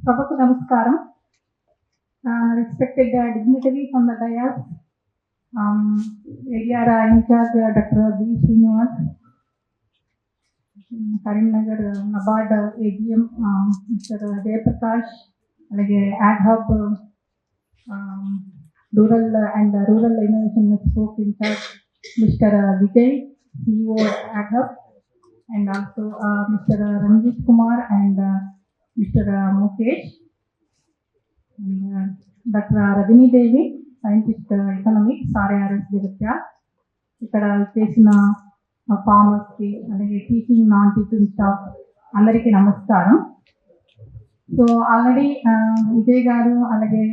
సభకు నమస్కారం. Respected dignitaries on the dais, area in charge Dr. B. Srinivas, Karimnagar NABARD AGM, Mr. Jayaprakash, alage ad hoc rural and rural innovation spoke in charge Mr. Vijay, CEO ad hoc, and also Mr. Ranjit Kumar and Mr. Mukesh, and Dr. Rajini Devi, scientist economics, RARS Divya. ఇక్కడ చేసిన ఫార్మర్స్కి అలాగే teaching non teaching staff అందరికీ నమస్కారం. So already Vijay గారు అలాగే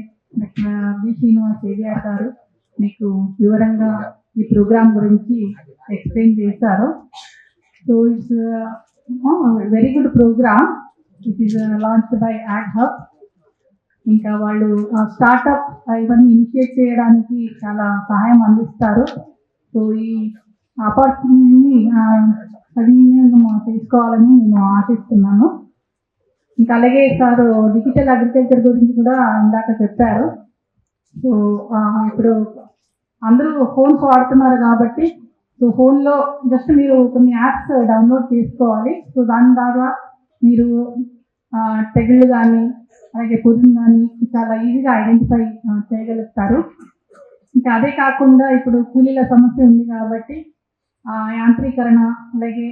doctor B Srinivas AVR గారు మీకు వివరంగా ఈ ప్రోగ్రామ్ గురించి ఎక్స్ప్లెయిన్ చేశారు. So it's very good programme. It is launched by Ad Hub. ఇంకా వాళ్ళు స్టార్టప్ ఇవన్నీ ఇనిషియేట్ చేయడానికి చాలా సహాయం అందిస్తారు. సో ఈ ఆపర్చునిటీని సద్వినియోగం తీసుకోవాలని నేను ఆశిస్తున్నాను. ఇంకా అలాగే సార్ డిజిటల్ అగ్రికల్చర్ గురించి కూడా ఇందాక చెప్పారు. సో ఇప్పుడు అందరూ ఫోన్స్ వాడుతున్నారు కాబట్టి సో ఫోన్లో జస్ట్ మీరు కొన్ని యాప్స్ డౌన్లోడ్ చేసుకోవాలి. సో దాని ద్వారా మీరు తెగుళ్ళు కానీ అలాగే పురుగులు కానీ చాలా ఈజీగా ఐడెంటిఫై చేయగలుగుతారు. ఇంకా అదే కాకుండా ఇప్పుడు కూలీల సమస్య ఉంది కాబట్టి యాంత్రీకరణ అలాగే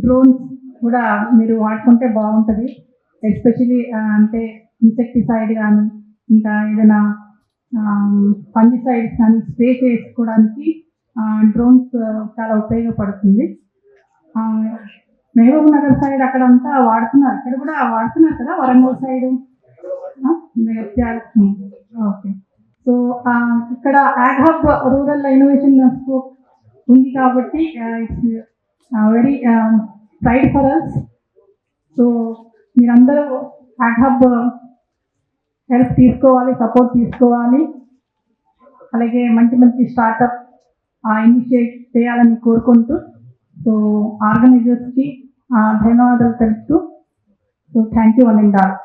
డ్రోన్స్ కూడా మీరు వాడుకుంటే బాగుంటుంది. ఎస్పెషలీ అంటే ఇన్సెక్టిసైడ్ కానీ ఇంకా ఏదైనా ఫంగిసైడ్స్ కానీ స్ప్రే చేసుకోవడానికి డ్రోన్స్ చాలా ఉపయోగపడుతుంది. మహబూబ్ నగర్ సైడ్ అక్కడంతా వాడుతున్నారు, ఇక్కడ కూడా వాడుతున్నారు కదా, వరంగల్ సైడ్. ఓకే. సో ఇక్కడ Ad Hub rural innovation scope ఉంది కాబట్టి it's very pride for us. So మీరందరూ యాడ్ హబ్ హెల్ప్ తీసుకోవాలి, సపోర్ట్ తీసుకోవాలి. అలాగే మంచి మంచి స్టార్టప్ ఇనిషియేట్ చేయాలని కోరుకుంటూ సో ఆర్గనైజర్స్కి ధన్యవాదాలు తెలుపుతూ so thank you one and all.